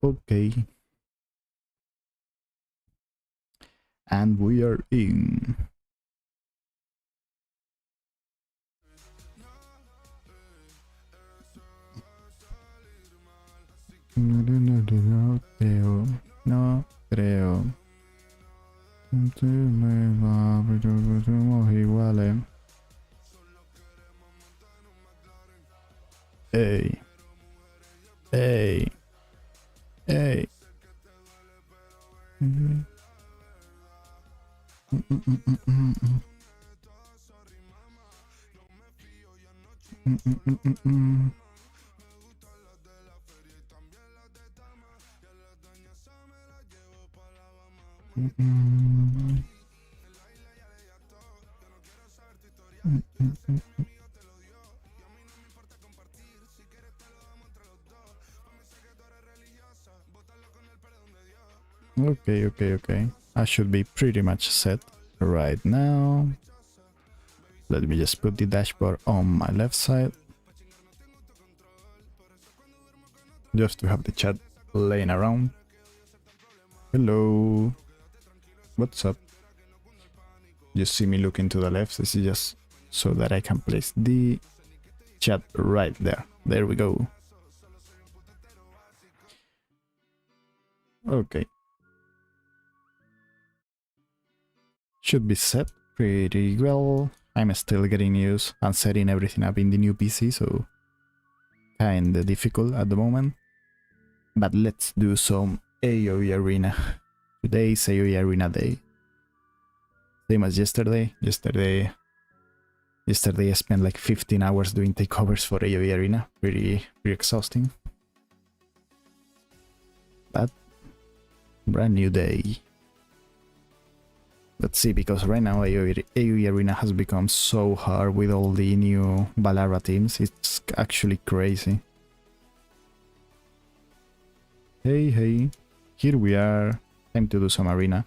Okay. And we are in. No creo, no creo. Me va, pero somos iguales. Ey, ey, ey. Okay. I should be pretty much set right now. Let me just put the dashboard on my left side. Just to have the chat laying around. Hello. What's up? You see me looking to the left. This is just so that I can place the chat right there. There we go. Okay. Should be set pretty well. I'm still getting used and setting everything up in the new PC, so kinda difficult at the moment. But let's do some AoE Arena. Today is AoE Arena day. Same as yesterday. Yesterday I spent like 15 hours doing takeovers for AoE Arena. Pretty exhausting. But brand new day. Let's see, because right now AoE Arena has become so hard with all the new Valera teams. It's actually crazy. Hey, here we are. Time to do some arena.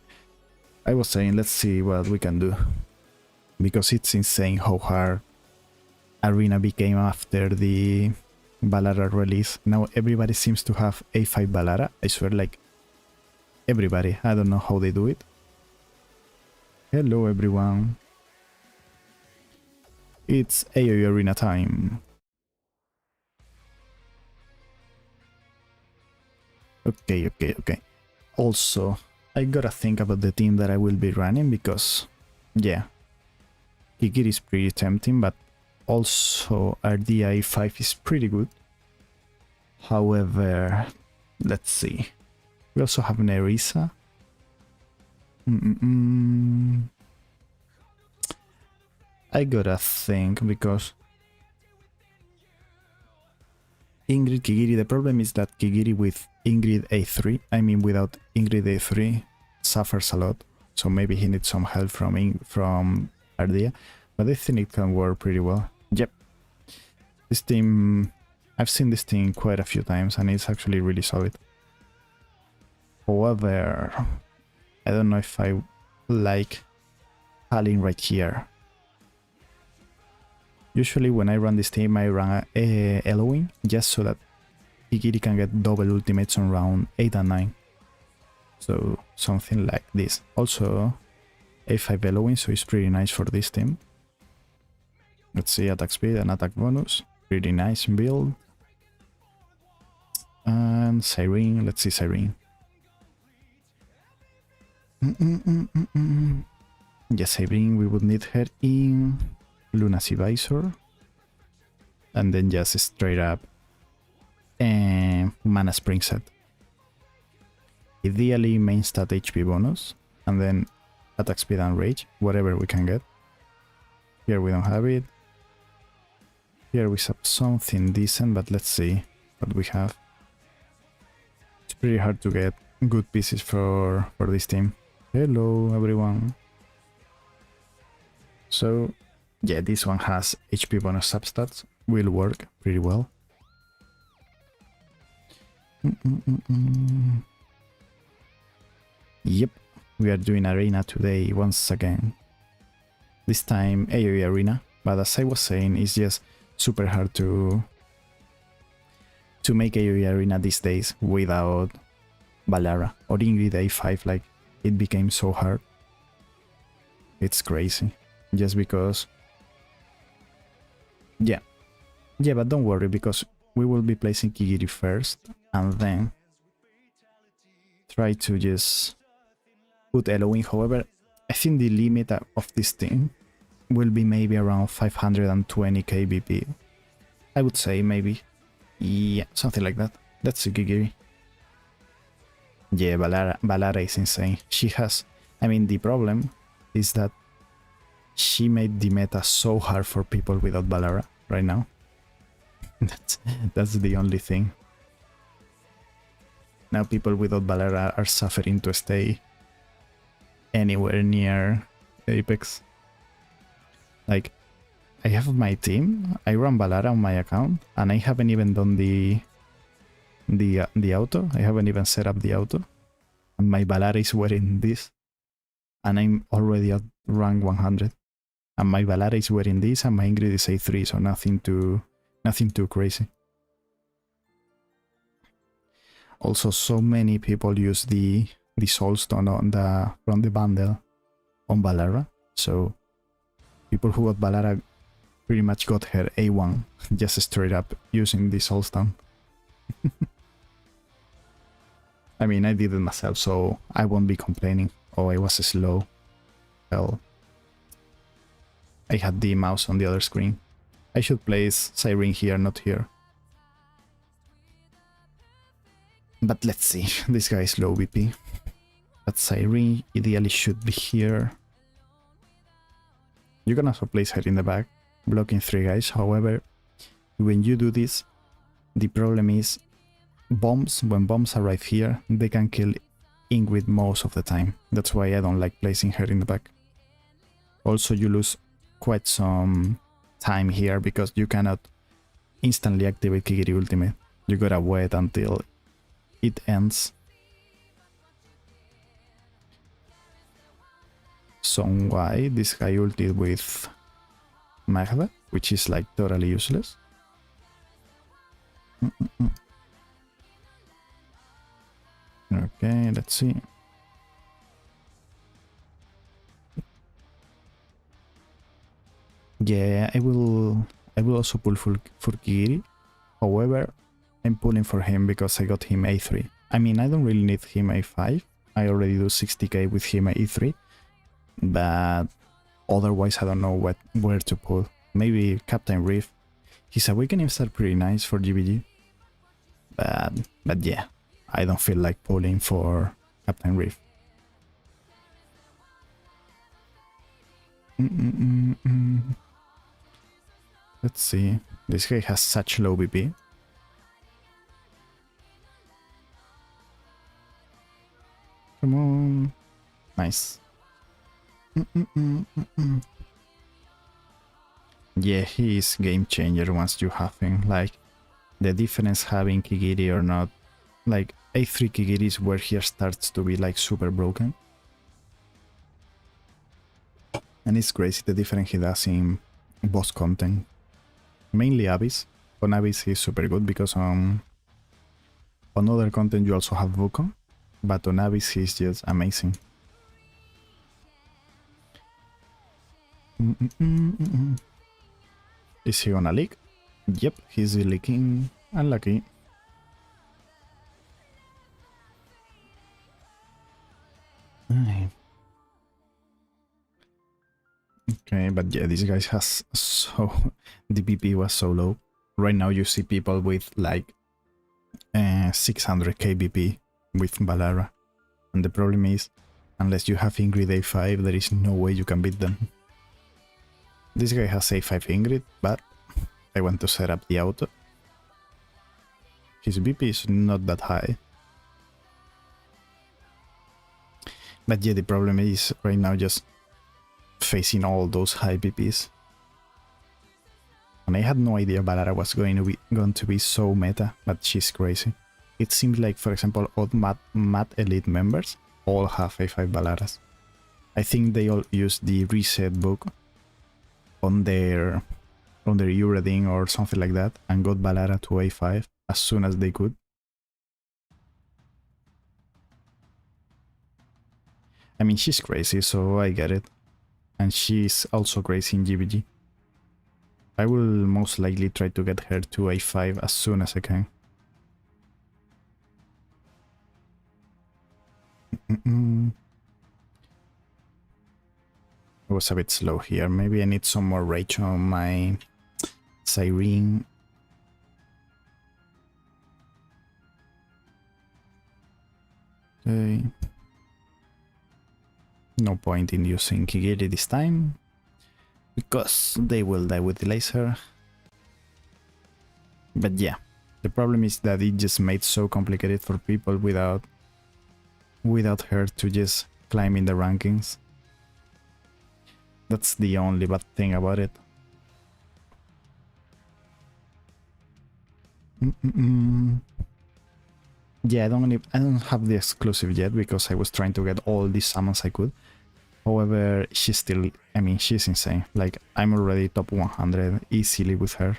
I was saying, let's see what we can do, because it's insane how hard arena became after the Valera release. Now everybody seems to have A5 Valera. I swear, like everybody. I don't know how they do it. Hello everyone. It's AoE Arena time. Okay. Also, I gotta think about the team that I will be running, because, yeah, Kikiri is pretty tempting, but also RDI 5 is pretty good. However, let's see. We also have Nerissa. I gotta think, because Ingrid Kigiri, the problem is that Kigiri with Ingrid A3, I mean without Ingrid A3, suffers a lot, so maybe he needs some help from Ardia, but I think it can work pretty well. Yep, this team, I've seen this team quite a few times and it's actually really solid. However, I don't know if I like Halin right here. Usually when I run this team, I run Eloing, just so that Kikiri can get double ultimates on round 8 and 9. So something like this. Also A5 Eloing, so it's pretty nice for this team. Let's see, attack speed and attack bonus. Pretty nice build. And Siren, let's see Siren. Yes, Siren, we would need her in Lunacy Visor, and then just straight up Mana Spring set. Ideally main stat HP bonus, and then attack speed and rage, whatever we can get. Here we don't have it. Here we have something decent, but let's see what we have. It's pretty hard to get good pieces for this team. Hello everyone. So yeah, this one has HP bonus substats, will work pretty well. Yep, we are doing arena today once again. This time AoE arena, but as I was saying, it's just super hard to make AoE arena these days without Valera or Ingrid a5, like it became so hard. It's crazy. Just because... Yeah. Yeah, but don't worry, because we will be placing Kigiri first and then try to just put Elohim. However, I think the limit of this thing will be maybe around 520 kbp. I would say maybe. Yeah, something like that. That's a Kigiri. Yeah, Valera is insane. She has... I mean, the problem is that she made the meta so hard for people without Valera right now. That's the only thing. Now people without Valera are suffering to stay anywhere near Apex. Like, I have my team, I run Valera on my account, and I haven't even done the auto. I haven't even set up the auto. And my Valera is wearing this. And I'm already at rank 100. And my Valera is wearing this, and my Ingrid is A3, so nothing too crazy. Also, so many people use the Soulstone from the bundle on Valera. So people who got Valera pretty much got her A1 just straight up using the Soulstone. I mean, I did it myself, so I won't be complaining. Oh, I was slow. Well, I had the mouse on the other screen. I should place Siren here, not here. But let's see, this guy is low VP. But Siren ideally should be here. You can also place her in the back, blocking 3 guys. However, when you do this, the problem is bombs. When bombs arrive here, they can kill Ingrid most of the time. That's why I don't like placing her in the back. Also, you lose quite some time here because you cannot instantly activate Kigiri ultimate. You gotta wait until it ends. So why this guy ulted with Magda, which is like totally useless. Okay, let's see. Yeah, I will also pull for Kigiri. However, I'm pulling for him because I got him A3. I mean, I don't really need him A5. I already do 60k with him A3. But otherwise, I don't know where to pull. Maybe Captain Reef. His awakening are pretty nice for GBG. But yeah, I don't feel like pulling for Captain Reef. Let's see. This guy has such low BP. Come on. Nice. Yeah, he is game changer once you have him. Like, the difference having Kigiri or not. Like, A3 Kigiri is where he starts to be like super broken. And it's crazy the difference he does in boss content. Mainly Abyss. On Abyss he's super good because on other content you also have Wukong. But on Abyss he's just amazing. Is he gonna leak? Yep, he's leaking. Unlucky. Okay, but yeah, this guy has so... the BP was so low. Right now you see people with like 600 kbp with Valera. And the problem is, unless you have Ingrid A5, there is no way you can beat them. This guy has A5 Ingrid, but I want to set up the auto. His BP is not that high. But yeah, the problem is right now just facing all those high BPs. And I had no idea Valera was going to be so meta, but she's crazy. It seems like, for example, all Mat Elite members all have A5 Valeras. I think they all use the reset book on their Euroding or something like that and got Valera to A5 as soon as they could. I mean, she's crazy, so I get it. And she's also crazy in GBG. I will most likely try to get her to A5 as soon as I can. I was a bit slow here. Maybe I need some more rage on my Siren. Okay. No point in using Kigiri this time, because they will die with the laser. But yeah, the problem is that it just made so complicated for people without her to just climb in the rankings. That's the only bad thing about it. Yeah, I don't have the exclusive yet because I was trying to get all these summons I could. However, she's still, I mean, she's insane. Like, I'm already top 100 easily with her.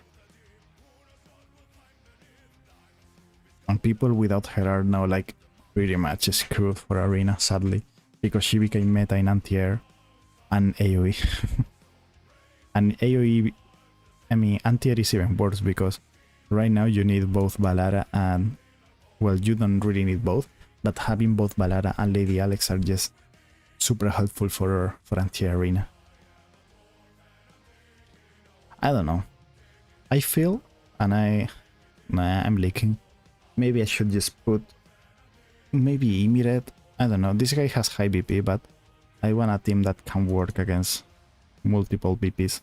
And people without her are now like pretty much screwed for Arena, sadly, because she became meta in anti-air and AoE. And AoE, I mean, anti-air is even worse because right now you need both Valera and, well, you don't really need both, but having both Valera and Lady Alex are just super helpful for anti-air Arena. I don't know. I feel, and I'm leaking. Maybe I should just put maybe Imiret. I don't know. This guy has high BP, but I want a team that can work against multiple BPs.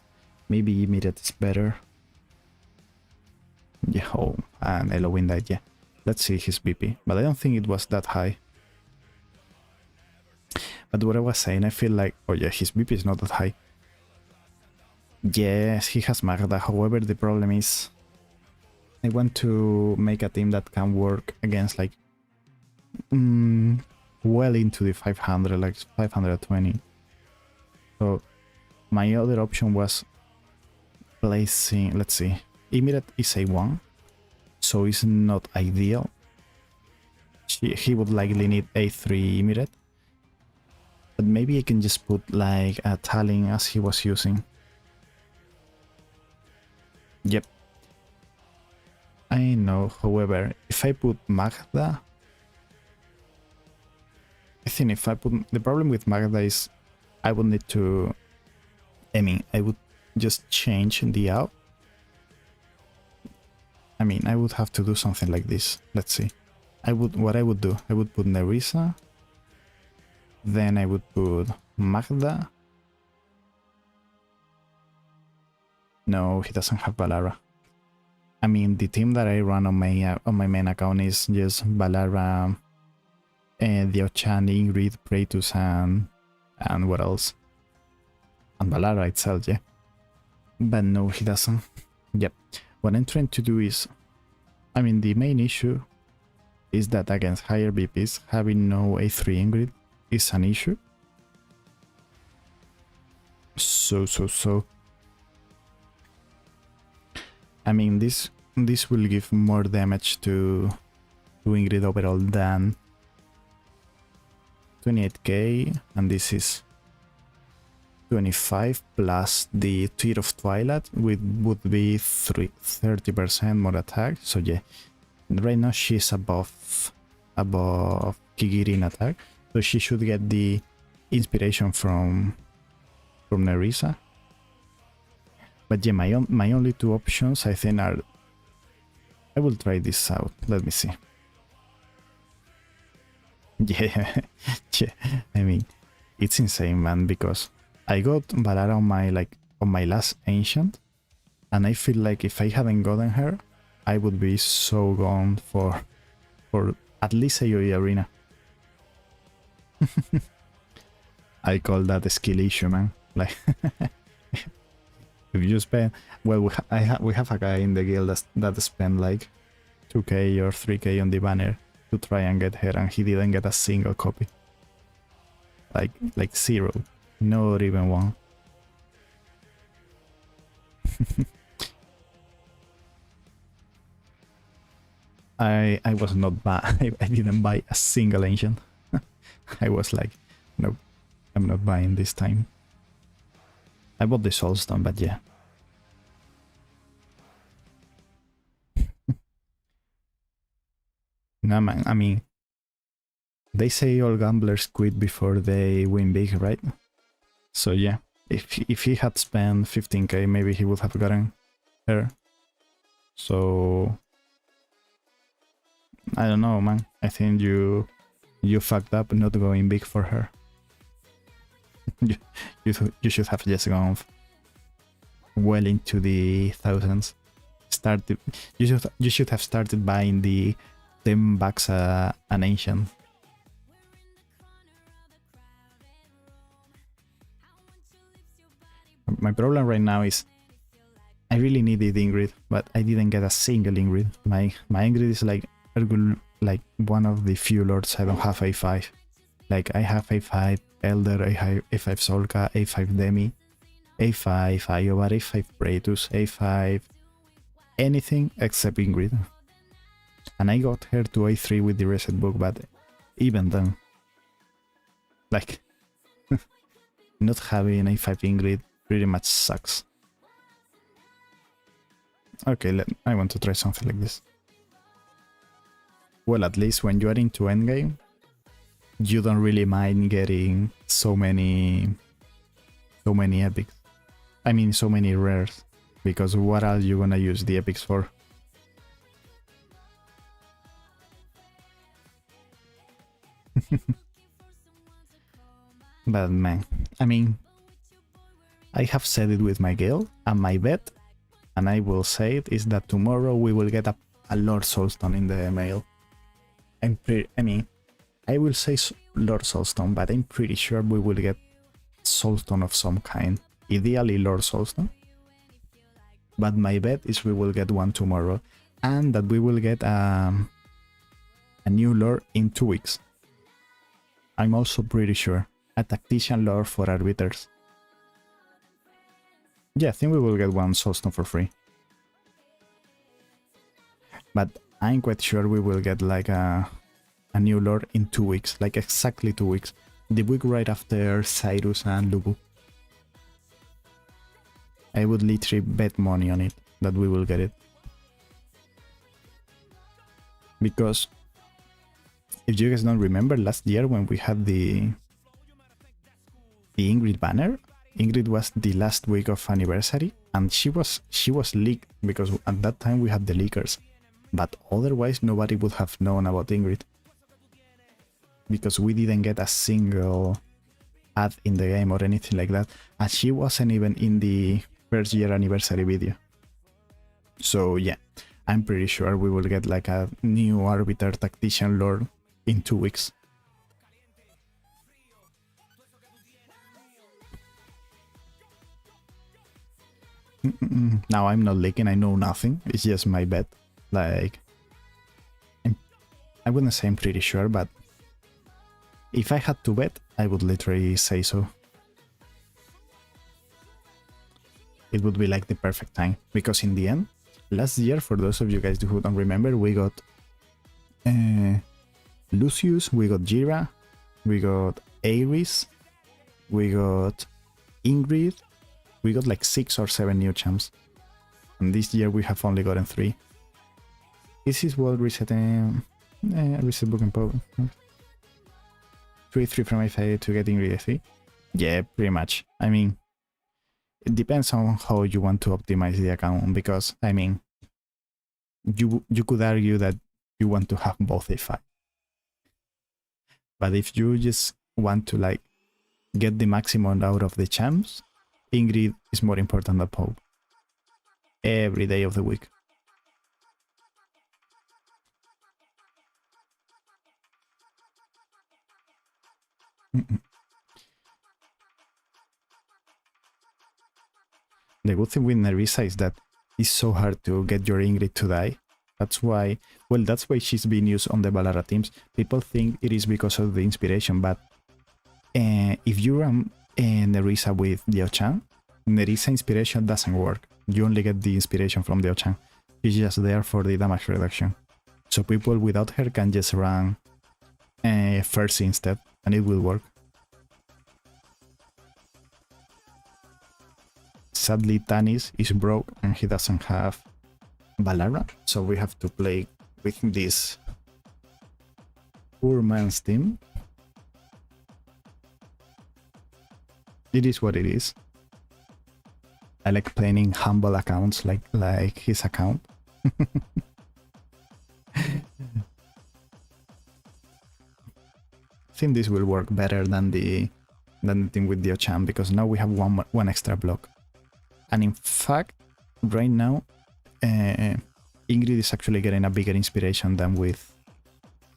Maybe Imiret is better. Yeah, oh, and Eloin died, yeah. Let's see his BP, but I don't think it was that high. But what I was saying, I feel like, oh yeah, his BP is not that high. Yes, he has Magda, however, the problem is I want to make a team that can work against like well into the 500, like 520. So my other option was placing, let's see, Imiret is A1, so it's not ideal. He would likely need A3 Imiret. But maybe I can just put like a Tallinn as he was using. Yep. I know, however, if I put Magda, I think if I put, the problem with Magda is I would need to, I mean, I would just change the out. I mean, I would have to do something like this. Let's see. What I would do, I would put Nerissa, then I would put Magda. No, he doesn't have Valera. I mean, the team that I run on my main account is just Valera, Diochan, Ingrid, Praetus, and what else? And Valera itself, yeah. But no, he doesn't. Yep. What I'm trying to do is, I mean, the main issue is that against higher BPs, having no A3 Ingrid is an issue. So. I mean, this will give more damage to Ingrid overall than 28k, and this is 25 plus the Tear of Twilight, would be 30% more attack. So yeah, right now she's above Kigiri in attack, so she should get the inspiration from Nerissa. But yeah, my only two options I think are, I will try this out. Let me see. Yeah, yeah. I mean, it's insane, man, because I got Valera on my last ancient, and I feel like if I hadn't gotten her, I would be so gone for at least AoE Arena. I call that a skill issue, man. Like, if you spend, well, we have a guy in the guild that spent like 2k or 3k on the banner to try and get her, and he didn't get a single copy. Like zero, not even one. I was not bad. I didn't buy a single ancient. I was like, nope, I'm not buying this time. I bought the Soulstone, but yeah. No, man, I mean, they say all gamblers quit before they win big, right? So yeah, if he had spent 15k, maybe he would have gotten her. So I don't know, man. I think you fucked up not going big for her. you should have just gone well into the thousands. You should have started buying the 10 bucks an ancient. My problem right now is I really needed Ingrid, but I didn't get a single Ingrid. My Ingrid is like one of the few lords I don't have A5. Like I have A5 Elder, I have A5 Solka, A5 Demi, A5 Iobar, A5 Praetus, A5 anything except Ingrid. And I got her to A3 with the reset book, but even then, like, not having A5 Ingrid pretty much sucks. Okay, I want to try something like this. Well, at least when you are into endgame, you don't really mind getting so many epics. I mean, so many rares. Because what are you gonna use the epics for? But man, I mean, I have said it with my guild, and my bet, and I will say it, is that tomorrow we will get a Lord Soulstone in the mail. I mean, I will say Lord Soulstone, but I'm pretty sure we will get Soulstone of some kind. Ideally Lord Soulstone. But my bet is we will get one tomorrow, and that we will get a new lore in 2 weeks. I'm also pretty sure. A tactician lore for arbiters. Yeah, I think we will get one Soulstone for free. But I'm quite sure we will get like a new lore in 2 weeks, like exactly 2 weeks. The week right after Cyrus and Lubu. I would literally bet money on it, that we will get it. Because, if you guys don't remember, last year when we had the Ingrid banner, Ingrid was the last week of anniversary, and she was leaked, because at that time we had the leakers. But otherwise nobody would have known about Ingrid. Because we didn't get a single ad in the game or anything like that, and she wasn't even in the first year anniversary video. So yeah, I'm pretty sure we will get like a new Arbiter Tactician Lord in 2 weeks. Now I'm not leaking, I know nothing, it's just my bet. Like, I wouldn't say I'm pretty sure, but if I had to bet, I would literally say so. It would be like the perfect time, because in the end, last year, for those of you guys who don't remember, we got Lucius, we got Jira, we got Ares, we got Ingrid, we got like 6 or 7 new champs. And this year we have only gotten 3. This is what resetting reset book and pop. 3 from A5 to get Ingrid A3. Yeah, pretty much. I mean, it depends on how you want to optimize the account, because I mean, you could argue that you want to have both A5. But if you just want to like get the maximum out of the champs, Ingrid is more important than Pope. Every day of the week. The good thing with Nerissa is that it's so hard to get your Ingrid to die. That's why, well, that's why she's being used on the Valera teams. People think it is because of the inspiration, but if you run Nerissa with Diao-chan, Nerissa inspiration doesn't work. You only get the inspiration from Diao-chan. She's just there for the damage reduction. So people without her can just run First instead, and it will work. sadly Tanis is broke and he doesn't have Valera, so we have to play with this poor man's team. It is what it is. I like playing humble accounts like his account. I think this will work better than the thing with the Ochan, because now we have one extra block. And in fact, right now, Ingrid is actually getting a bigger inspiration than with...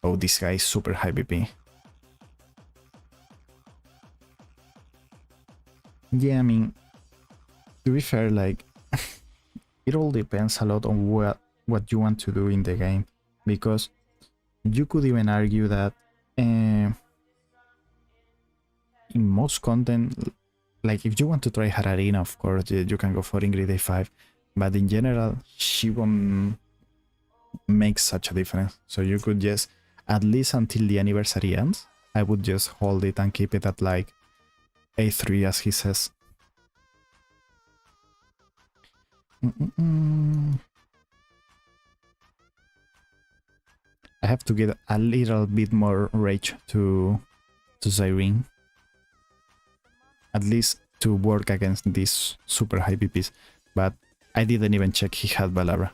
Oh, this guy is super high BP. Yeah, I mean, to be fair, like, it all depends a lot on what you want to do in the game. Because you could even argue that in most content, like if you want to try Hararina, of course, you can go for Ingrid A5. But in general, she won't make such a difference. So you could just, at least until the anniversary ends, I would just hold it and keep it at like A3 as he says. I have to get a little bit more rage to Zyrene. At least to work against these super high BPs. But I didn't even check he had Valera.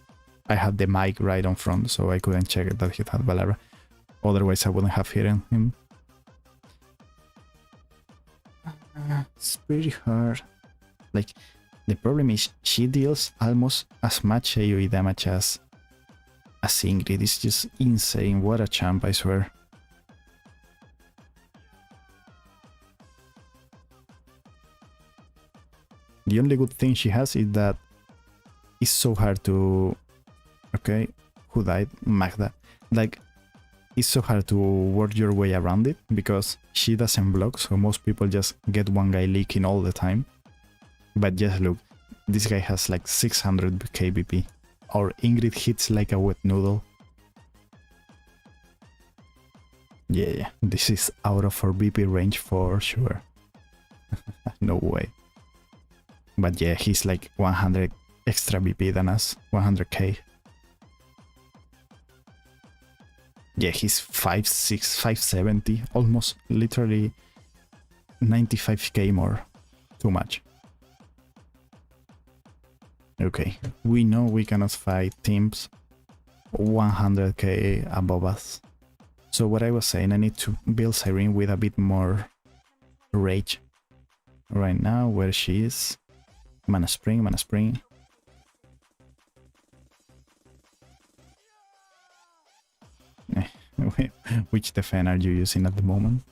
I had the mic right on front, so I couldn't check that he had Valera. Otherwise I wouldn't have hit him. It's pretty hard. Like, the problem is she deals almost as much AoE damage as Ingrid. It's just insane. What a champ, I swear. The only good thing she has is that it's so hard to... Okay, who died? Magda. Like, it's so hard to work your way around it because she doesn't block, so most people just get one guy leaking all the time. But just look, this guy has like 600 KBP. Or Ingrid hits like a wet noodle. Yeah, this is out of our BP range for sure. No way. But yeah, he's like 100 extra BP than us, 100k. Yeah, he's 5'6", 570, almost literally 95k more. Too much. Okay, we know we cannot fight teams 100k above us. So what I was saying, I need to build Cyrene with a bit more rage. Right now, where she is. Mana Spring, Mana Spring. Which defense are you using at the moment?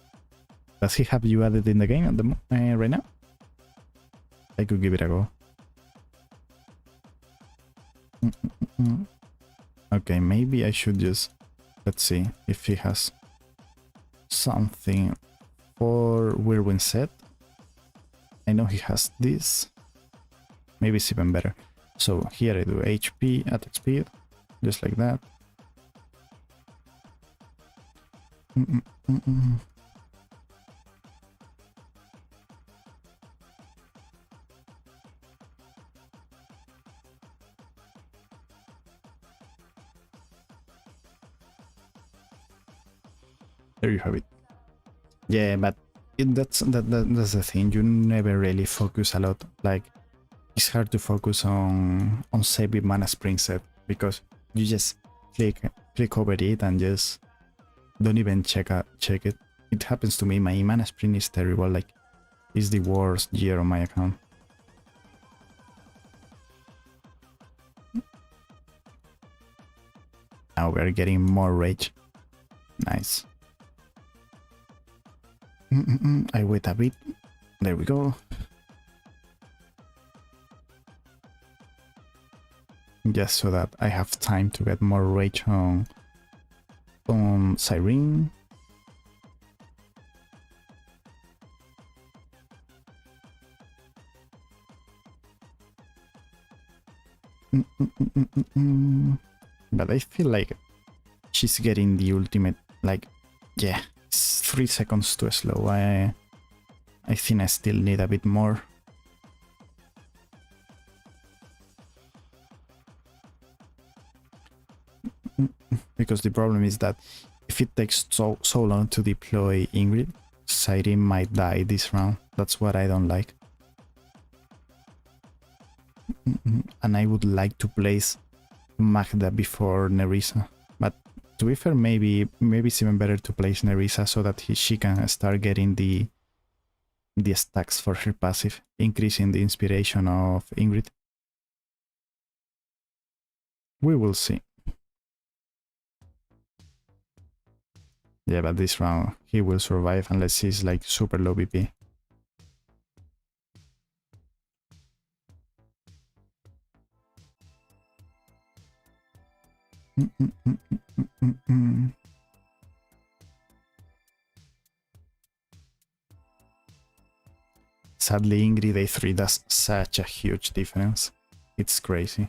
Does he have you added in the game at the right now? I could give it a go. Okay, maybe I should just... Let's see if he has something for Whirlwind set. I know he has this. Maybe it's even better. So here I do HP, attack speed, just like that. There you have it. Yeah, but that's the thing. You never really focus a lot. Like, it's hard to focus on saving Mana Spring set because you just click over it and just don't even check it. It happens to me. My Mana Spring is terrible. Like, it's the worst year on my account. Now we're getting more rage. Nice. I wait a bit. There we go. Just so that I have time to get more rage on Cyrene. But I feel like she's getting the ultimate, like, yeah, it's 3 seconds too slow. I think I still need a bit more. because the problem is that if it takes so long to deploy Ingrid, Sairi might die this round. That's what I don't like. And I would like to place Magda before Nerissa, but to be fair, maybe it's even better to place Nerissa so that she can start getting the stacks for her passive, increasing the inspiration of Ingrid. We will see. Yeah, but this round he will survive unless he's like super low BP. Sadly, Ingrid A3 does such a huge difference. It's crazy.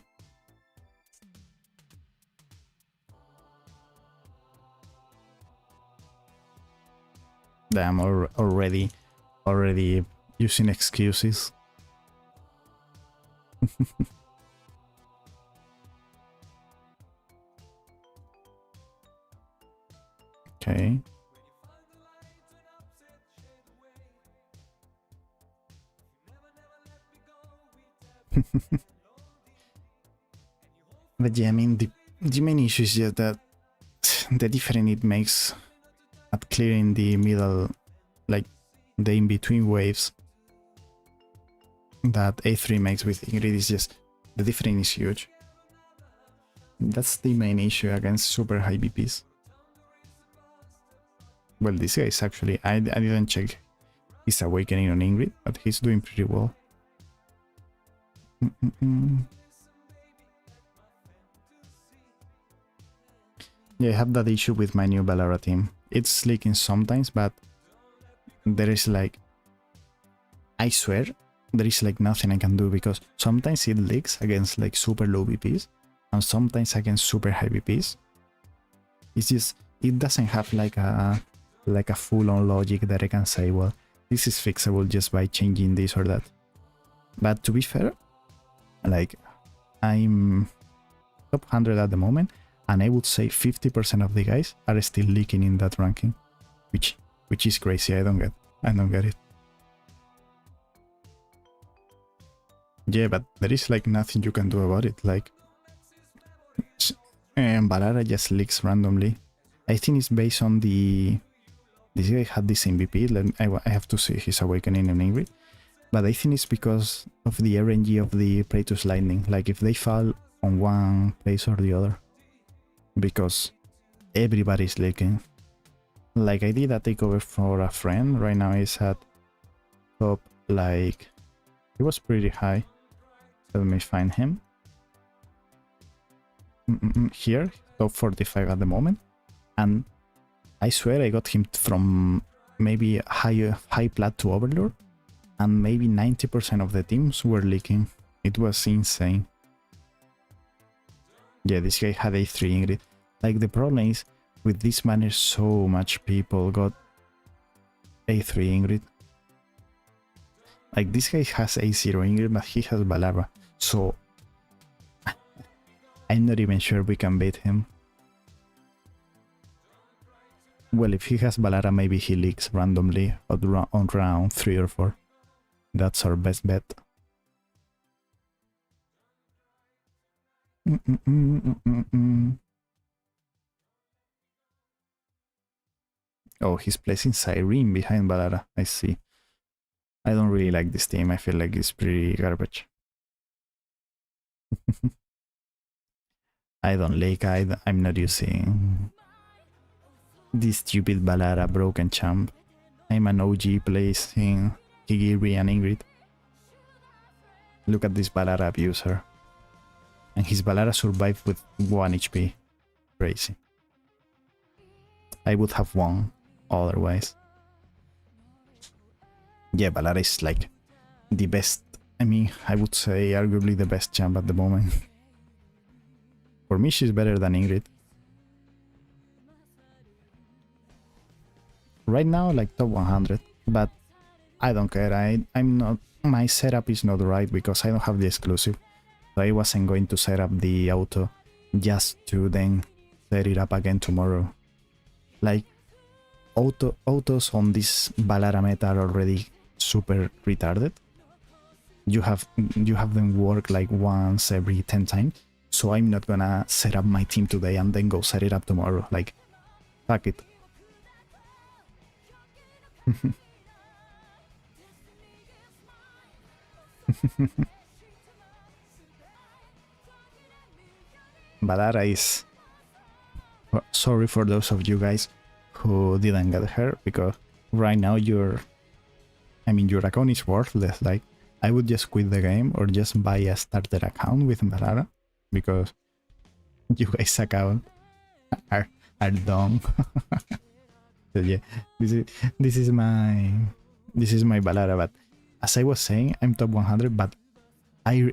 Damn, already using excuses. Okay. But yeah, I mean, the main issue is just that the difference it makes at clearing the middle, like the in-between waves that A3 makes with Ingrid is just, the difference is huge. That's the main issue against super high BPs. Well, this guy is actually, I didn't check his awakening on Ingrid, but he's doing pretty well. Yeah, I have that issue with my new Valera team. It's leaking sometimes, but there is like, I swear, there is like nothing I can do, because sometimes it leaks against like super low BPs and sometimes against super high BPs. It's just, it doesn't have like a full-on logic that I can say, well, this is fixable just by changing this or that. But to be fair, like, I'm top 100 at the moment, and I would say 50% of the guys are still leaking in that ranking, which is crazy. I don't get it. Yeah, but there is like nothing you can do about it. Like, Valera just leaks randomly. I think it's based on the, this guy had this MVP. I have to see his awakening in Ingrid, but I think it's because of the RNG of the Praetor's Lightning. Like, if they fall on one place or the other, because everybody's leaking. Like, I did a takeover for a friend. Right now he's at top, like, it was pretty high. Let me find him. Here, top 45 at the moment. And I swear I got him from maybe high plat to overlord, and maybe 90% of the teams were leaking. It was insane. Yeah, this guy had A3 Ingrid. Like, the problem is, with this banner, so much people got A3 Ingrid. Like, this guy has A0 Ingrid, but he has Valera. So, I'm not even sure we can beat him. Well, if he has Valera, maybe he leaks randomly on round 3 or 4. That's our best bet. Oh, he's placing Cyrene behind Valera. I see. I don't really like this team. I feel like it's pretty garbage. I don't like it. I'm not using this stupid Valera broken champ. I'm an OG placing Kigiri and Ingrid. Look at this Valera abuser. And his Valera survived with 1 HP. Crazy. I would have won otherwise. Yeah, Valera is like the best. I mean, I would say arguably the best champ at the moment. For me, she's better than Ingrid. Right now, like top 100, but I don't care. I'm not. My setup is not right because I don't have the exclusive. So I wasn't going to set up the auto just to then set it up again tomorrow. Like, autos on this Valera meta are already super retarded. You have them work like once every 10 times. So I'm not gonna set up my team today and then go set it up tomorrow. Like, fuck it. Valera is... Sorry for those of you guys who didn't get her, because right now your account is worthless. Like, I would just quit the game or just buy a starter account with Valera, because you guys' account are dumb. So yeah, this is my Valera. But as I was saying, I'm top 100, but I'm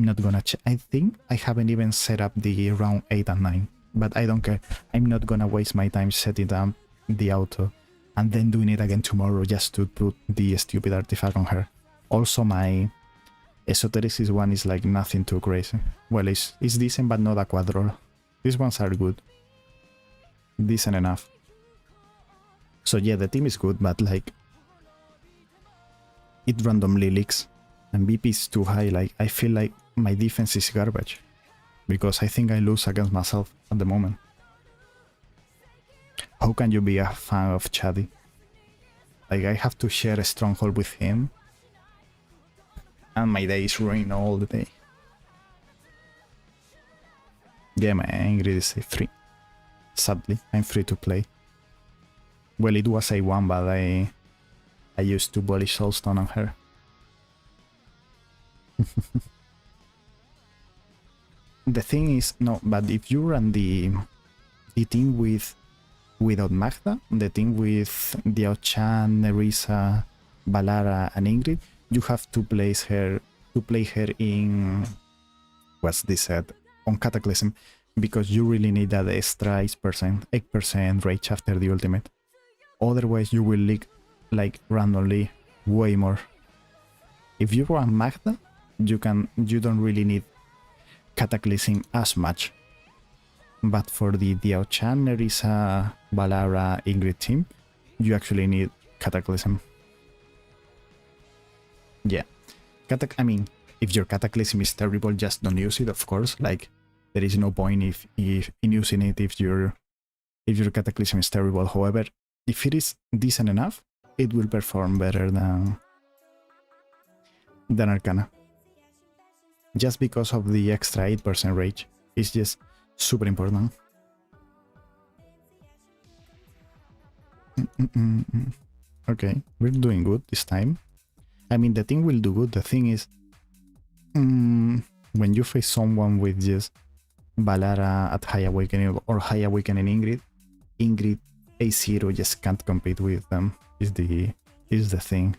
not gonna I think I haven't even set up the round 8 and 9, but I don't care. I'm not gonna waste my time setting up the auto and then doing it again tomorrow just to put the stupid artifact on her. Also, my esotericis one is like nothing too crazy. Well, it's decent, but not a quadroll. These ones are good, decent enough. So yeah, the team is good, but like, it randomly leaks and BP is too high. Like, I feel like my defense is garbage because I think I lose against myself at the moment. How can you be a fan of Chaddy? Like, I have to share a stronghold with him and my day is ruined all the day. Yeah, my Ingrid is A3. Sadly, I'm free to play. Well, it was A1, but I used to Bullish Soulstone on her. The thing is, no, but if you run the team without Magda, the team with Diao-chan, Nerissa, Valera, and Ingrid, you have to play her in, what's this said, on Cataclysm, because you really need that extra 8% rage after the ultimate. Otherwise, you will leak like randomly way more. If you run Magda, you don't really need Cataclysm as much. But for the Diao-chan, Nerissa, Valera, Ingrid team, you actually need Cataclysm. Yeah. I mean, if your Cataclysm is terrible, just don't use it, of course. Like, there is no point if in using it if your Cataclysm is terrible. However, if it is decent enough, it will perform better than Arcana. Just because of the extra 8% rage. It's just super important. Okay, we're doing good this time. I mean, the team will do good. The thing is, when you face someone with just Valera at High Awakening or High Awakening Ingrid A0 just can't compete with them. Is the thing.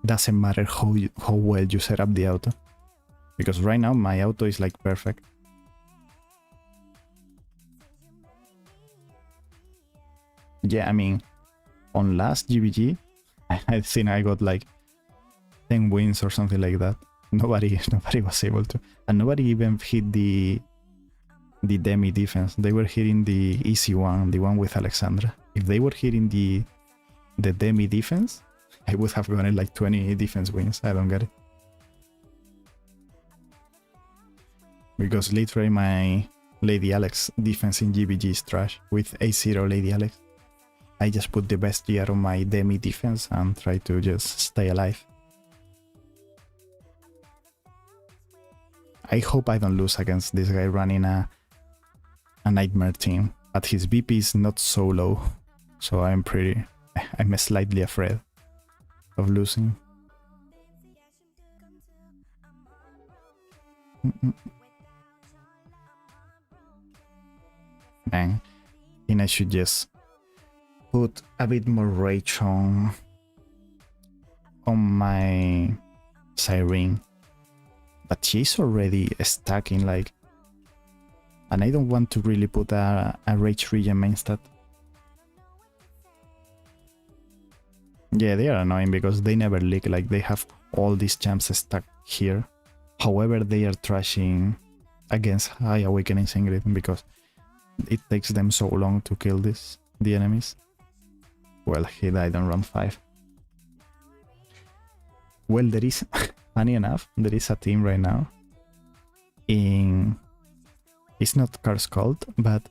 Doesn't matter how well you set up the auto, because right now my auto is like perfect. Yeah, I mean, on last GBG, I think I got like 10 wins or something like that. Nobody was able to, and nobody even hit the demi defense. They were hitting the easy one, the one with Alexandra. If they were hitting the demi defense, I would have gotten like 20 defense wins. I don't get it. Because literally my Lady Alex defense in GBG is trash. With A0 Lady Alex, I just put the best gear on my demi defense and try to just stay alive. I hope I don't lose against this guy running a nightmare team, but his BP is not so low, so I'm slightly afraid of losing. Man, I think I should just put a bit more rage on my Siren, but she's already stacking, like, and I don't want to really put a rage regen main stat. Yeah, they are annoying because they never leak, like they have all these champs stuck here. However, they are trashing against High Awakening Ingrid because it takes them so long to kill the enemies. Well, he died on round 5. Well, there is, funny enough, there is a team right now it's not Cars Cult, but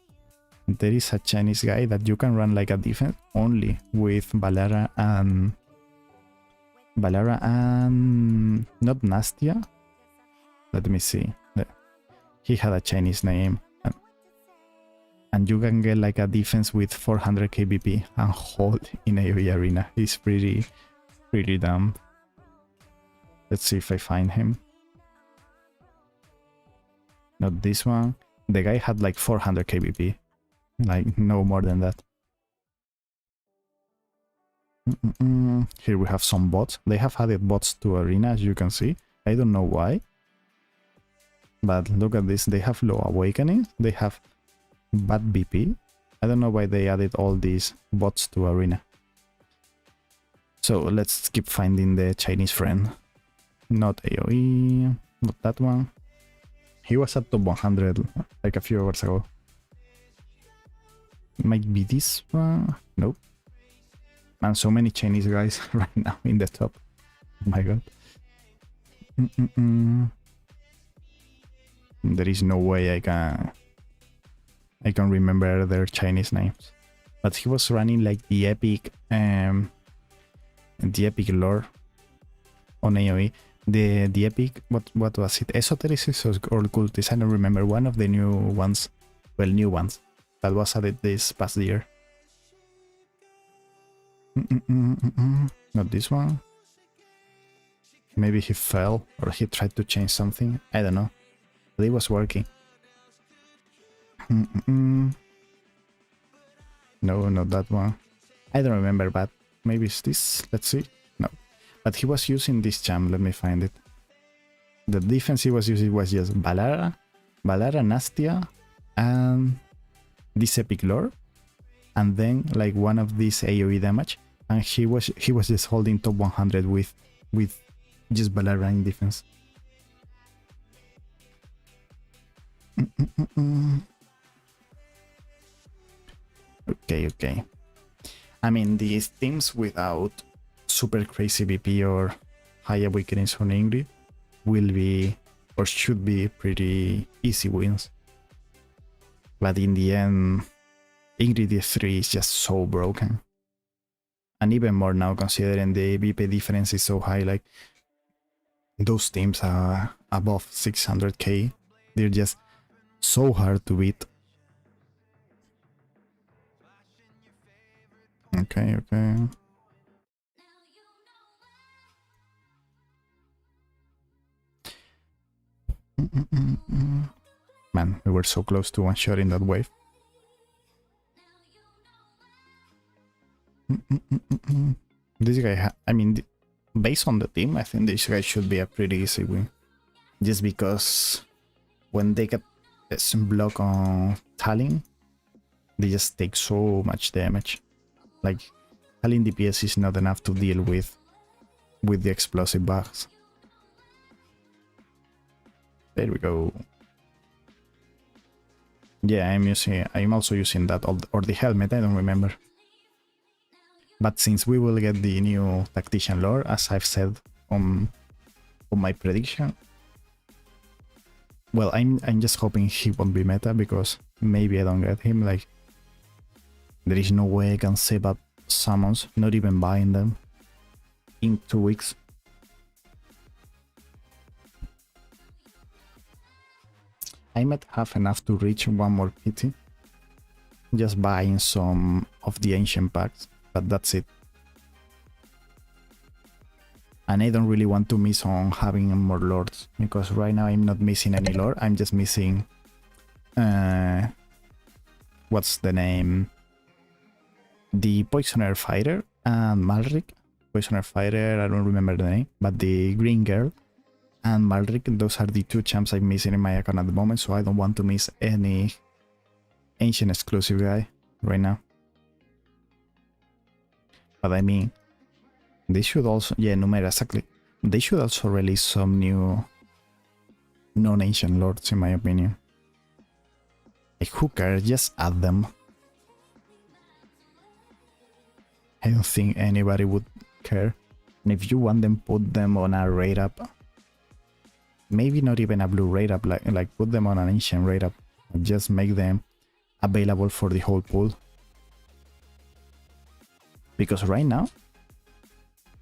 there is a Chinese guy that you can run like a defense only with Valera and not Nastia. Let me see. He had a Chinese name, and you can get like a defense with 400 KBP and hold in AoE arena. He's pretty dumb. Let's see if I find him. Not this one. The guy had like 400 KBP. Like, no more than that. Here we have some bots. They have added bots to arena, as you can see. I don't know why. But look at this. They have low awakening. They have bad BP. I don't know why they added all these bots to arena. So let's keep finding the Chinese friend. Not AoE. Not that one. He was at top 100 like a few hours ago. Might be this one. Nope. Man, so many Chinese guys right now in the top. Oh my god. There is no way I can remember their Chinese names. But he was running like the epic lore on AoE. The epic, what was it? Esotericis or Cultist? I don't remember. One of the new ones. Well, new ones. That was added this past year. Not this one. Maybe he fell or he tried to change something. I don't know. But it was working. No, not that one. I don't remember, but maybe it's this. Let's see. No. But he was using this champ. Let me find it. The defense he was using was just Valera, Nastia, and this epic lore, and then like one of these AoE damage, and he was just holding top 100 with just Valera in defense. Okay. I mean, these teams without super crazy BP or high awakenings on Ingrid will be or should be pretty easy wins. But in the end, Ingrid D3 is just so broken. And even more now considering the BP difference is so high, like those teams are above 600k. They're just so hard to beat. Okay. Man, we were so close to one-shotting that wave. This guy, I mean, based on the team, I think this guy should be a pretty easy win. Just because when they get some block on Tallinn, they just take so much damage. Like, Tallinn DPS is not enough to deal with the explosive bugs. There we go. Yeah, I'm also using that or the helmet, I don't remember. But since we will get the new tactician lore, as I've said on my prediction, well, I'm just hoping he won't be meta, because maybe I don't get him. Like, there is no way I can save up summons, not even buying them, in 2 weeks. I might have enough to reach one more PT, just buying some of the ancient packs, but that's it. And I don't really want to miss on having more lords, because right now I'm not missing any lore, I'm just missing... what's the name? The Poisoner Fighter and Malric. Poisoner Fighter, I don't remember the name, but the Green Girl and Malric, those are the two champs I'm missing in my account at the moment, so I don't want to miss any ancient exclusive guy right now. But I mean, they should also, yeah, Numera, exactly. They should also release some new non-ancient lords, in my opinion. Like, who cares? Just add them. I don't think anybody would care. And if you want them, put them on a rate up. Maybe not even a blue rate up, like put them on an ancient rate up. Just make them available for the whole pool. Because right now,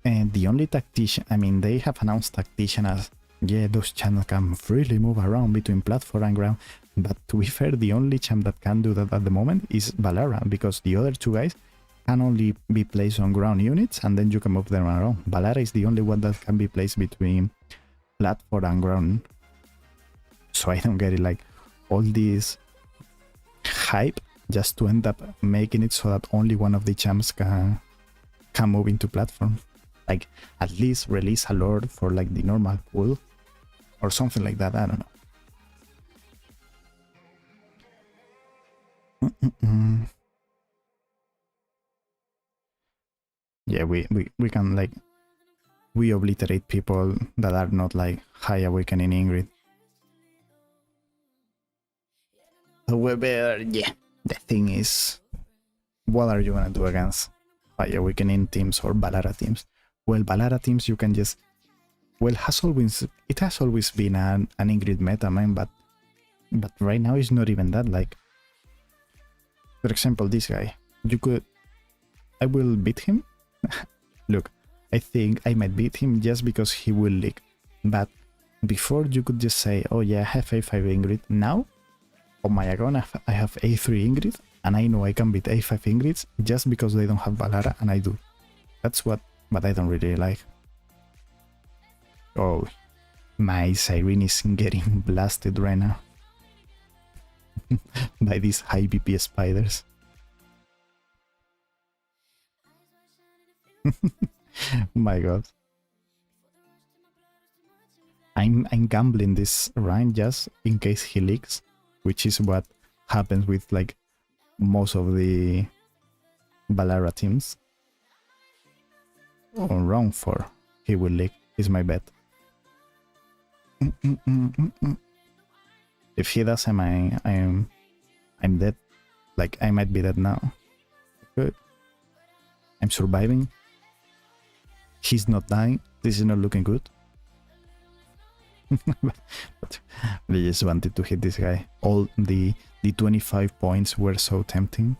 and the only tactician, I mean, they have announced tactician as, yeah, those champs can freely move around between platform and ground. But to be fair, the only champ that can do that at the moment is Valera, because the other two guys can only be placed on ground units and then you can move them around. Valera is the only one that can be placed between platform and ground. So I don't get it, like all this hype just to end up making it so that only one of the champs can move into platform. Like, at least release a lord for like the normal pool or something like that. I don't know. Yeah, we can, like, we obliterate people that are not like high awakening Ingrid. However, yeah, the thing is, what are you gonna do against high awakening teams or Valera teams? Well, Valera teams you can just, well, it has always been an Ingrid meta, man, but right now it's not even that. Like, for example, this guy, I will beat him. Look, I think I might beat him just because he will leak. But before you could just say, oh yeah, I have A5 Ingrid. Now, on my account I have A3 Ingrid, and I know I can beat A5 Ingrids just because they don't have Valera, and I do. That's what I don't really like. Oh, my Siren is getting blasted right now by these high BP spiders. My god. I'm gambling this round just in case he leaks, which is what happens with like most of the Valera teams. On round 4, he will leak, is my bet. If he does, I'm dead. Like, I might be dead now. Good. I'm surviving. He's not dying. This is not looking good. but they just wanted to hit this guy. All the 25 points were so tempting.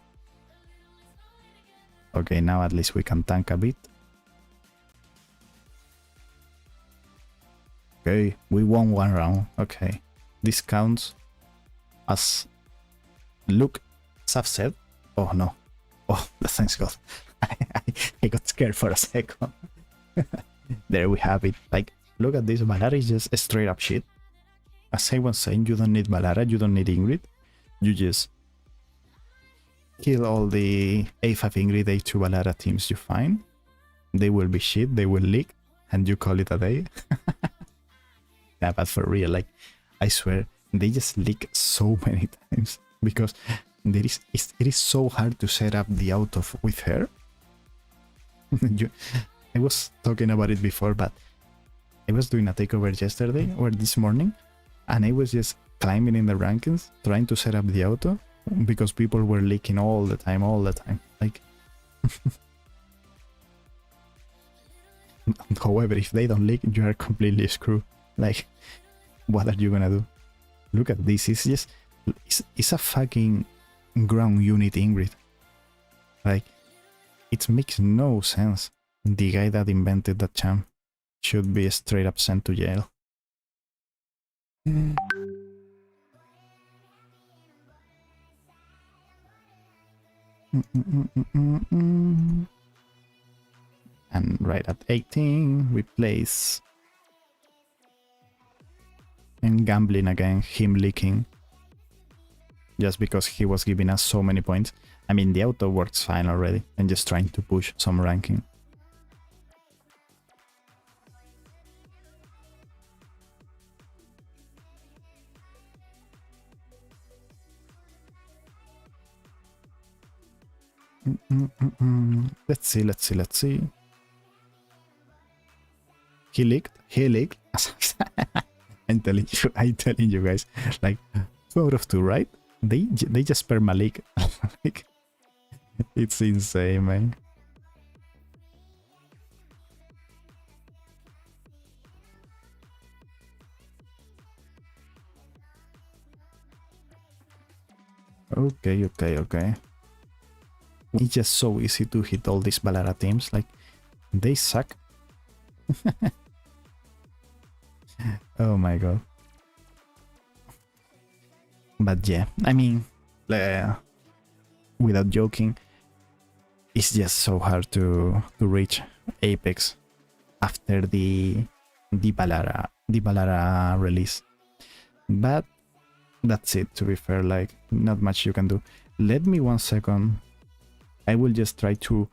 Okay, now at least we can tank a bit. Okay, we won one round. Okay, this counts as... Look, Saf said... Oh no. Oh, thanks God. I got scared for a second. There we have it. Like, look at this. Valera is just straight up shit. As I was saying, you don't need Valera, you don't need Ingrid. You just kill all the A5 Ingrid, A2 Valera teams you find. They will be shit, they will leak, and you call it a day. Yeah, but for real, like, I swear, they just leak so many times because it is so hard to set up the auto with her. I was talking about it before, but I was doing a takeover yesterday or this morning, and I was just climbing in the rankings trying to set up the auto because people were leaking all the time. Like, however, if they don't leak, you are completely screwed. Like, what are you gonna do? Look at this. It's just, it's a fucking ground unit Ingrid. Like, it makes no sense. The guy that invented that champ should be straight up sent to jail. And right at 18, we place... And gambling again, him leaking. Just because he was giving us so many points. I mean, the auto works fine already, and just trying to push some ranking. Let's see. He leaked. I'm telling you guys, like, 2 out of 2, right? They just permalik. Like, it's insane, man. Okay. It's just so easy to hit all these Valera teams. Like, they suck. Oh my god. But yeah, I mean, without joking, it's just so hard to reach Apex after the Valera release. But that's it, to be fair, like not much you can do. Let me 1 second. I will just try to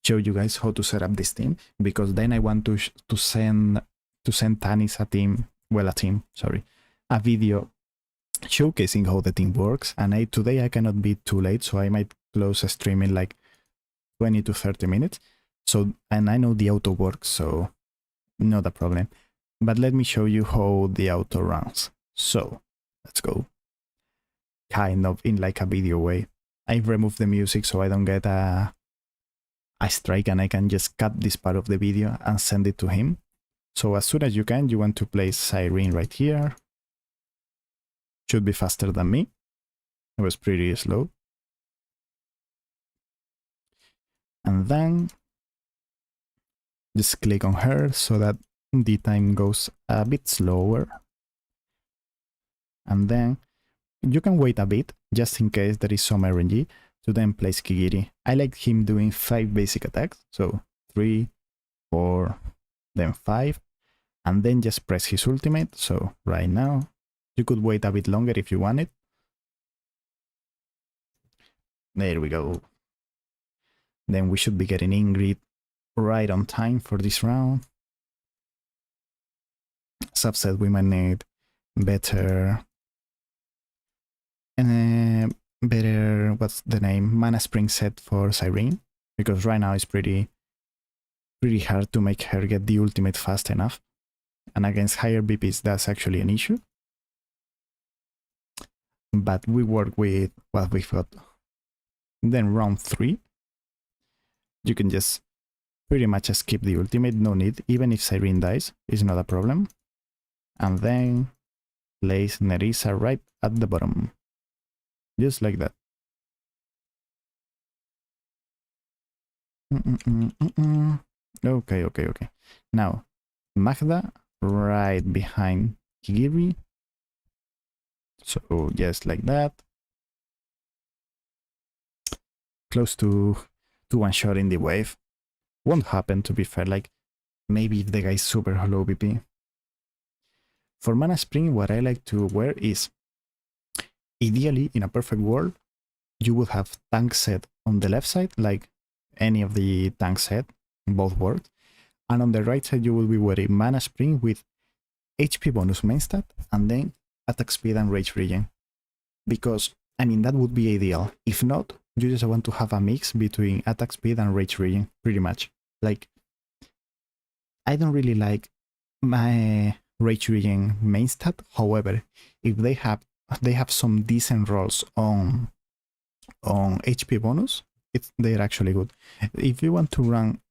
show you guys how to set up this team, because then I want to send Tanis a video showcasing how the team works. And today I cannot be too late, so I might close a stream in like 20 to 30 minutes. So, and I know the auto works, so not a problem. But let me show you how the auto runs. So let's go. Kind of in like a video way. I've removed the music so I don't get a strike, and I can just cut this part of the video and send it to him. So as soon as you can, you want to place Siren right here. Should be faster than me. It was pretty slow. And then just click on her so that the time goes a bit slower. And then you can wait a bit just in case there is some RNG to then place Kigiri. I like him doing 5 basic attacks, so 3, 4, then 5, and then just press his ultimate. So right now, you could wait a bit longer if you want it. There we go. Then we should be getting Ingrid right on time for this round. Subset, we might need better, what's the name, Mana Spring set for Siren, because right now it's pretty hard to make her get the ultimate fast enough, and against higher BPs that's actually an issue. But we work with what we've got. Then round 3, you can just pretty much skip the ultimate, no need, even if Siren dies, it's not a problem. And then place Nerissa right at the bottom. Just like that. Okay. Now, Magda right behind Kigiri. So just like that. Close to one-shot in the wave. Won't happen, to be fair, like maybe if the guy's super low BP. For Mana Spring, what I like to wear is, ideally, in a perfect world, you would have tank set on the left side, like any of the tank set, both works. And on the right side, you will be wearing Mana Spring with HP bonus main stat, and then attack speed and rage regen. Because, I mean, that would be ideal. If not, you just want to have a mix between attack speed and rage regen, pretty much. Like, I don't really like my rage regen main stat. However, if they have some decent rolls on HP bonus, they're actually good. If you want to run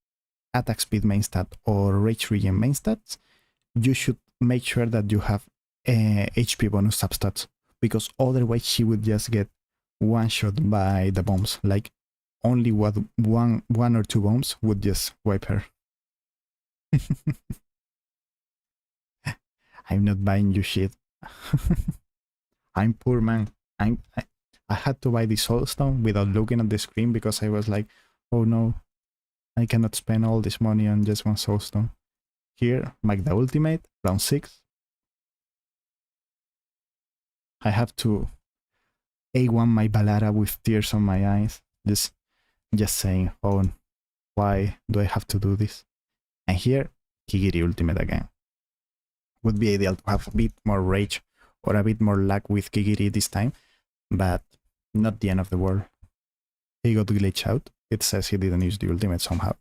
attack speed main stat or rage regen main stats, you should make sure that you have HP bonus substats, because otherwise she would just get one shot by the bombs. Like only one or two bombs would just wipe her. I'm not buying you shit. I'm poor, man. I had to buy the soulstone without looking at the screen, because I was like, oh no, I cannot spend all this money on just one soulstone. Here, make the ultimate, round 6. I have to A1 my Valera with tears on my eyes, just saying, oh, why do I have to do this? And here, Kigiri ultimate again. Would be ideal to have a bit more rage or a bit more luck with Kigiri this time, but not the end of the world. He got glitched out. It says he didn't use the ultimate somehow.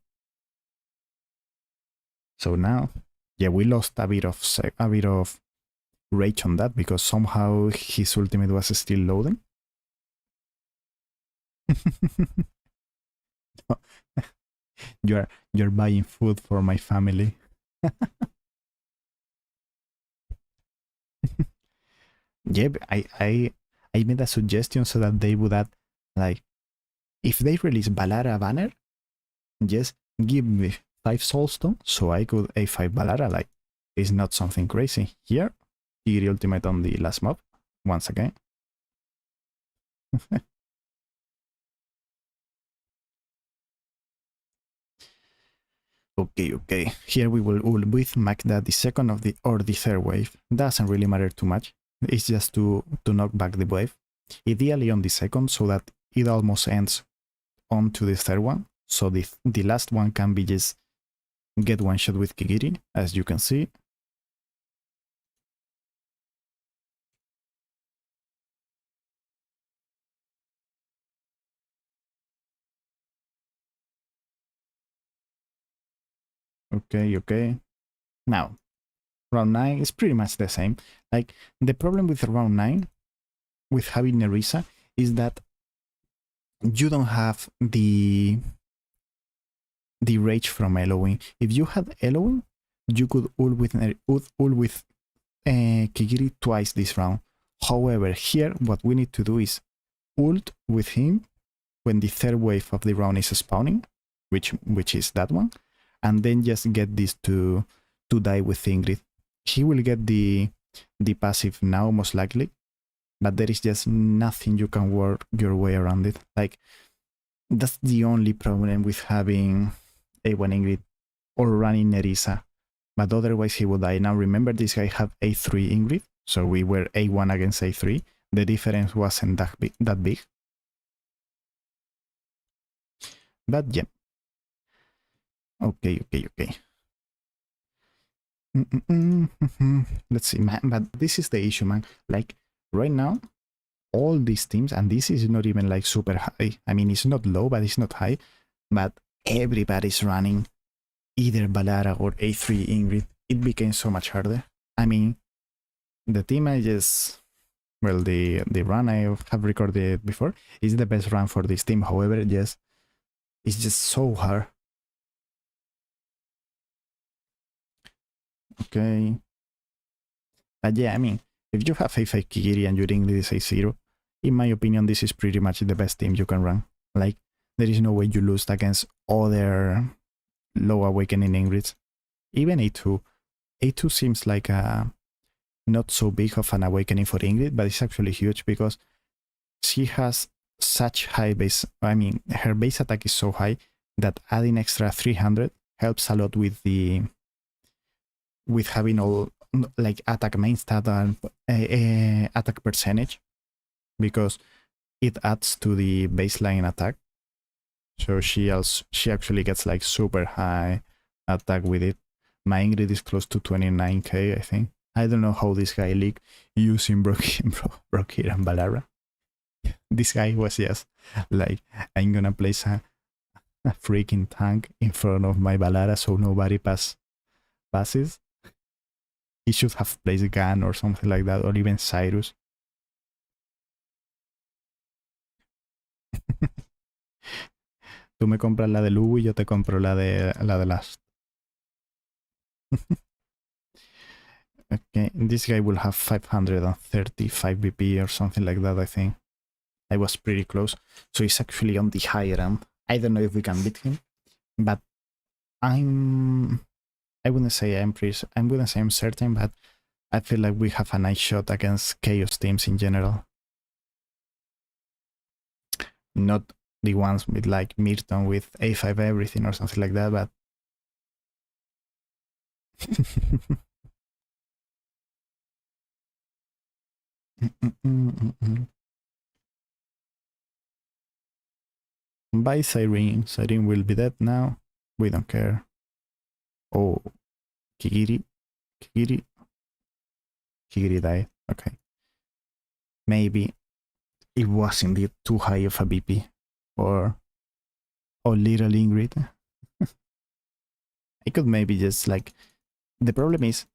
So now, yeah, we lost a bit of rage on that, because somehow his ultimate was still loading. You're buying food for my family. Yeah, I made a suggestion so that they would add, like, if they release Valera banner, just give me 5 soulstone so I could A5 Valera. Like, it's not something crazy. Here, Tigri ultimate on the last mob once again. Okay. Here we will ult with Magda the second of the or the third wave. Doesn't really matter too much. It's just to knock back the wave. Ideally on the second so that it almost ends onto the third one. So the last one can be just get one shot with Kigiri, as you can see. Okay. Now, round 9 is pretty much the same. Like, the problem with round 9, with having Nerissa, is that you don't have the rage from Eloing. If you had Eloing, you could ult with Kigiri twice this round. However, here what we need to do is ult with him when the third wave of the round is spawning, which is that one, and then just get this to die with Ingrid. He will get the passive now most likely, but there is just nothing you can work your way around it. Like, that's the only problem with having A1 Ingrid or running Nerissa, but otherwise he would die. Now remember, this guy had A3 Ingrid, so we were A1 against A3. The difference wasn't that big. But yeah. Okay. Let's see, man. But this is the issue, man. Like, right now, all these teams, and this is not even like super high. I mean, it's not low, but it's not high. But everybody's running either Valera or A3 Ingrid. It became so much harder. I mean, the team I just, well, the run I have recorded before is the best run for this team. However, it's just so hard. Okay. But yeah, I mean, if you have A5 Kigiri and your English is A0, in my opinion, this is pretty much the best team you can run. Like, there is no way you lose against other low awakening Ingrids. Even A2. A2 seems like a not so big of an awakening for Ingrid, but it's actually huge because she has such high base. I mean, her base attack is so high that adding extra 300 helps a lot with having all like attack main stat and attack percentage, because it adds to the baseline attack. So she actually gets like super high attack with it. My Ingrid is close to 29k, I think. I don't know how this guy leaked using Brokir and Valera. This guy was just like, I'm gonna place a freaking tank in front of my Valera so nobody passes. He should have placed Gun or something like that, or even Cyrus. Tú me compras la de Lubu y yo te compro la de Last. Okay, this guy will have 535 BP or something like that, I think. I was pretty close. So he's actually on the higher end. I don't know if we can beat him, but I wouldn't say I'm certain, but I feel like we have a nice shot against Chaos teams in general. Not the ones with like Mirton with A5 everything or something like that, but Bye, Cyrene. Cyrene will be dead now. We don't care. Oh, Kigiri died. Okay. Maybe it was indeed too high of a BP. Or little Ingrid. I could maybe just like... The problem is,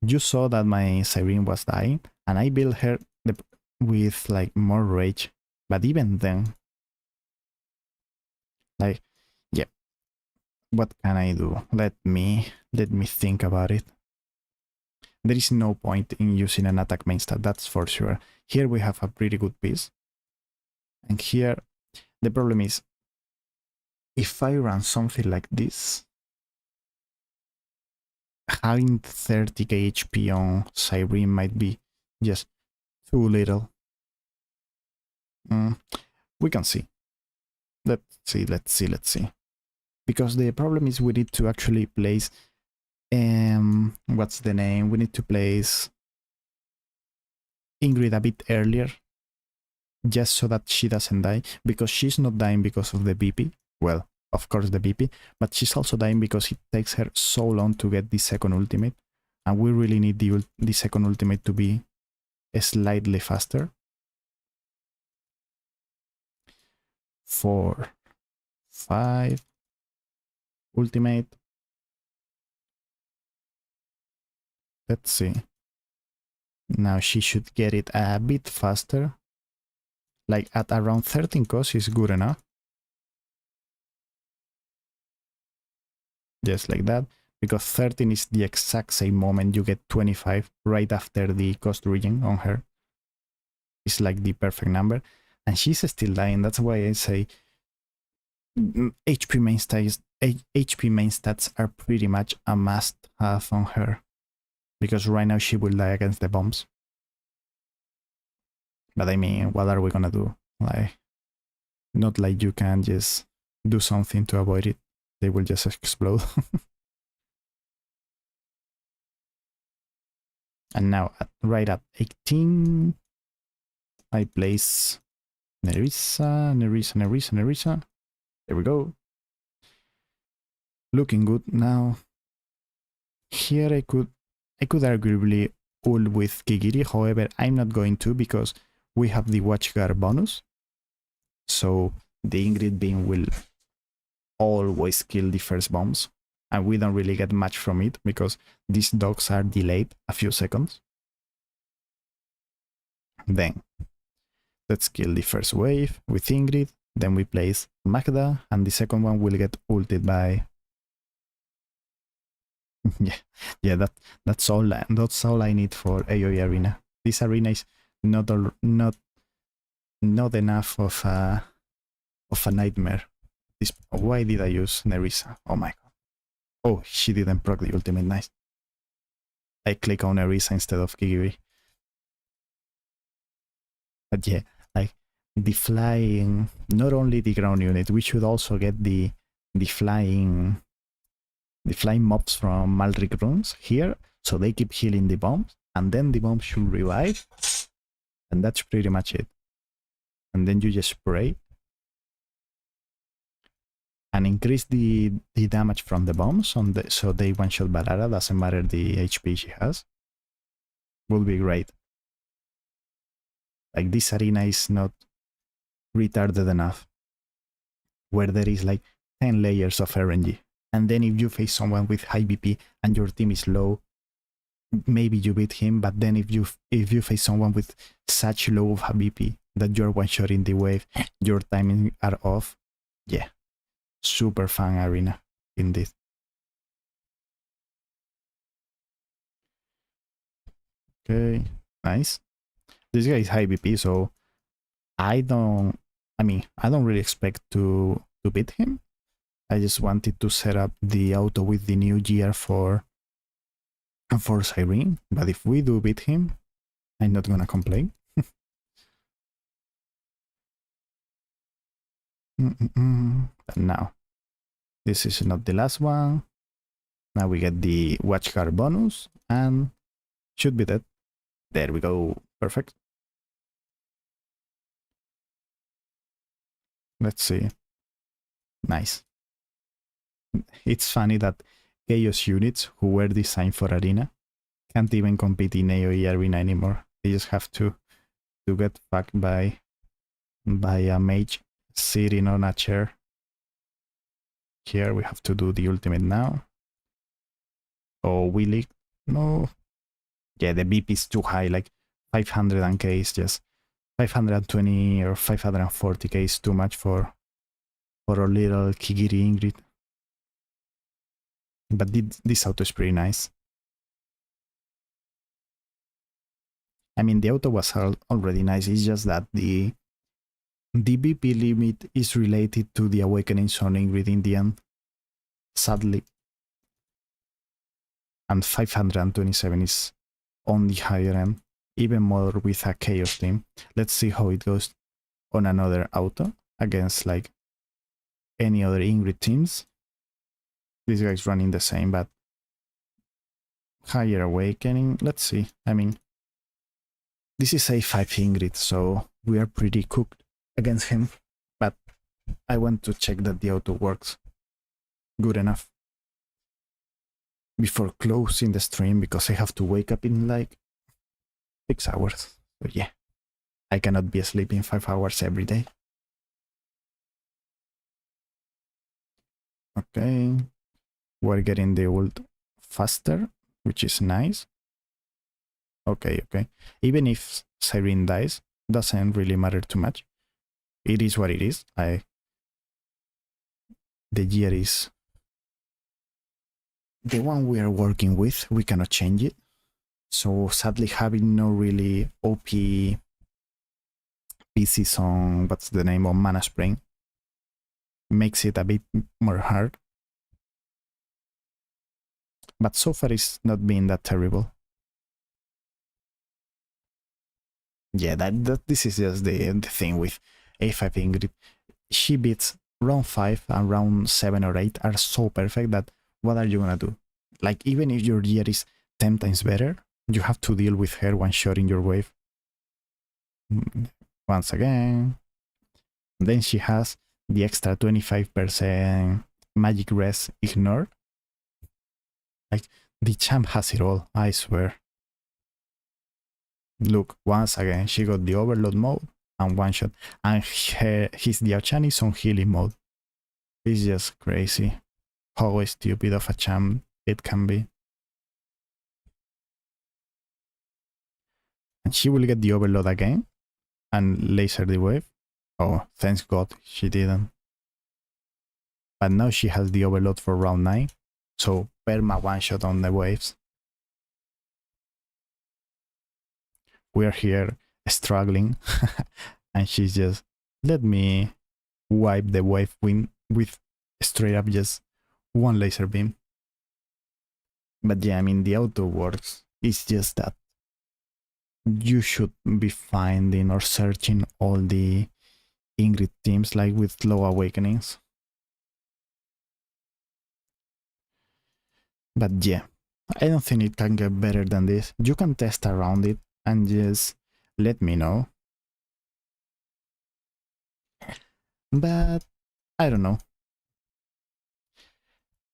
you saw that my Cyrene was dying, and I built her with like more rage. But even then, Like, yeah, what can I do? Let me think about it. There is no point in using an attack main stat, that's for sure. Here we have a pretty good piece. And here, the problem is, if I run something like this, having 30k HP on Cyrene might be just too little. We can see. Let's see. Because the problem is we need to actually place, what's the name? We need to place Ingrid a bit earlier, just so that she doesn't die, because she's not dying because of the BP. Well, of course the BP, but she's also dying because it takes her so long to get the second ultimate, and we really need the second ultimate to be slightly faster. 4, 5, ultimate. Let's see. Now she should get it a bit faster. Like at around 13 cost is good enough. Just like that. Because 13 is the exact same moment you get 25 right after the cost regen on her. It's like the perfect number. And she's still dying. That's why I say HP main stats are pretty much a must-have on her. Because right now she will die against the bombs. But I mean, what are we gonna do? Like, not like you can just do something to avoid it. They will just explode. And now, right at 18, I place Nerissa. There we go. Looking good now. Here I could arguably ult with Kigiri. However, I'm not going to, because we have the Watchguard bonus. So the Ingrid beam will always kill the first bombs. And we don't really get much from it, because these dogs are delayed a few seconds. Then, let's kill the first wave with Ingrid. Then we place Magda, and the second one will get ulted by... yeah, that's all I need for AoE arena. This arena is not enough of a nightmare. Why did I use Nerissa? Oh my god. Oh, she didn't proc the ultimate, nice. I click on Nerissa instead of Kigiri. But yeah, like the flying, not only the ground unit, we should also get the flying mobs from Malric runes here, so they keep healing the bombs, and then the bombs should revive, and that's pretty much it. And then you just spray and increase the damage from the bombs so they one-shot Valera, doesn't matter the HP she has. Will be great. Like, this arena is not retarded enough, where there is like 10 layers of RNG. And then if you face someone with high BP and your team is low, maybe you beat him, but then if you face someone with such low of a BP that you're one-shotting the wave, your timing are off, yeah, super fun arena indeed. Okay, nice. This guy is high BP, so I don't really expect to beat him. I just wanted to set up the auto with the new gear for Cyrene, but if we do beat him, I'm not gonna complain. But now, this is not the last one. Now we get the Watchguard bonus, and should be dead. There we go, perfect. Let's see. Nice. It's funny that Chaos units who were designed for Arena can't even compete in AoE Arena anymore. They just have to get fucked by a mage sitting on a chair. Here we have to do the ultimate now. Oh, we leaked. No. Yeah, the BP is too high, like 500k is just 520 or 540k is too much for for a little Kigiri Ingrid. But this auto is pretty nice. I mean, the auto was already nice, it's just that the BP limit is related to the Awakening Sun Ingrid in the end, sadly. And 527 is on the higher end, even more with a Chaos team. Let's see how it goes on another auto against like any other Ingrid teams. This guy's running the same, but higher Awakening. Let's see. I mean, this is A5 Ingrid, so we are pretty cooked against him. But I want to check that the auto works good enough before closing the stream, because I have to wake up in like 6 hours. So yeah, I cannot be sleeping 5 hours every day. Okay, we're getting the ult faster, which is nice. Okay. Even if Siren dies, doesn't really matter too much. It is what it is. The year is the one we are working with. We cannot change it. So sadly, having no really OP pieces on, what's the name, of Mana Spring makes it a bit more hard. But so far it's not been that terrible. Yeah, this is just the thing with A5 Ingrid. She beats round 5 and round 7 or 8 are so perfect that what are you gonna do? Like, even if your gear is 10 times better, you have to deal with her one shot in your wave. Once again. Then she has the extra 25% magic res ignored. Like, the champ has it all, I swear. Look, once again, she got the overload mode and one shot, and his Diao-chan is on healing mode. It's just crazy how stupid of a champ it can be. And she will get the overload again and laser the wave. Oh, thanks God she didn't. But now she has the overload for round 9, so perma one shot on the waves. We're here struggling and she's just, let me wipe the wave with straight up just one laser beam. But yeah, I mean, the auto works. It's just that you should be finding or searching all the Ingrid teams like with low awakenings. But yeah, I don't think it can get better than this. You can test around it and just let me know. But I don't know.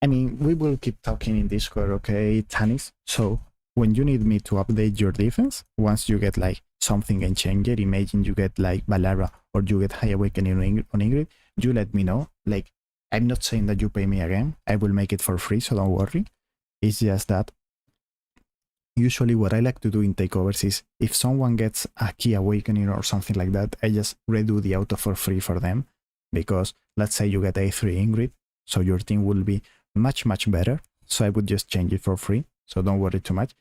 I mean, we will keep talking in Discord, okay, Tanis? So when you need me to update your defense, once you get like something and change it, imagine you get like Valera or you get High Awakening on Ingrid, you let me know. Like, I'm not saying that you pay me again. I will make it for free, so don't worry. It's just that usually what I like to do in takeovers is if someone gets a key awakening or something like that, I just redo the auto for free for them. Because let's say you get A3 Ingrid, so your team will be much better. So I would just change it for free. So don't worry too much.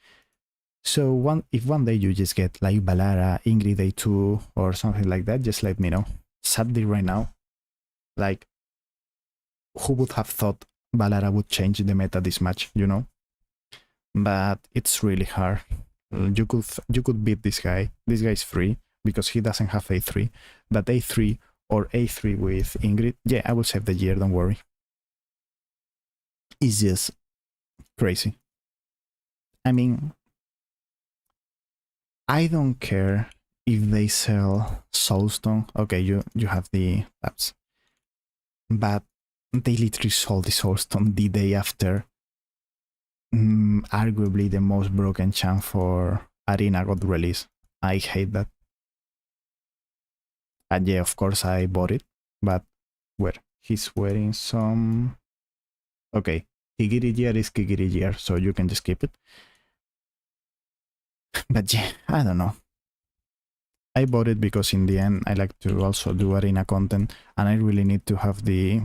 So if one day you just get like Valera, Ingrid A2 or something like that, just let me know. Sadly right now, like, who would have thought Valera would change the meta this much, you know? But it's really hard. You could beat this guy. This guy is free because he doesn't have A3. But A3 or A3 with Ingrid, yeah, I will save the year, don't worry. It's just crazy. I mean, I don't care if they sell Soulstone. Okay, you have the apps. But they literally sold the Soulstone the day after arguably the most broken champ for Arena got released. I hate that. And yeah, of course I bought it, but where? He's wearing some... Okay, Kigiri gear is Kigiri gear, so you can just keep it. But yeah, I don't know. I bought it because in the end I like to also do arena content, and I really need to have the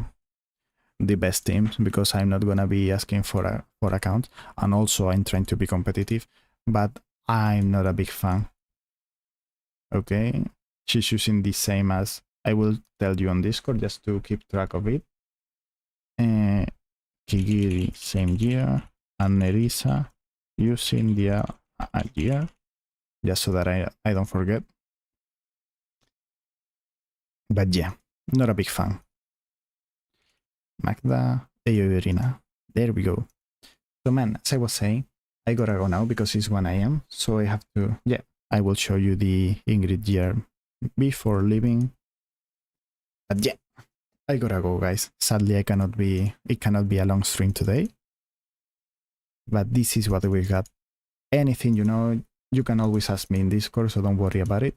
best teams, because I'm not gonna be asking for accounts, and also I'm trying to be competitive, but I'm not a big fan. Okay, she's using the same as, I will tell you on Discord just to keep track of it. Kigiri same year, and Nerissa using the year, just so that I don't forget. But yeah, not a big fan. Magda, Irina. There we go. So man, as I was saying, I gotta go now because it's 1 AM. So I have to, yeah, I will show you the Ingrid year before leaving. But yeah, I gotta go, guys. Sadly, it cannot be a long stream today. But this is what we got. Anything, you can always ask me in Discord, so don't worry about it.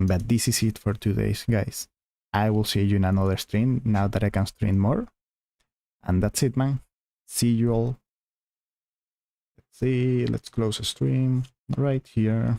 But this is it for today's, guys. I will see you in another stream now that I can stream more. And that's it, man. See you all. Let's see, let's close the stream right here.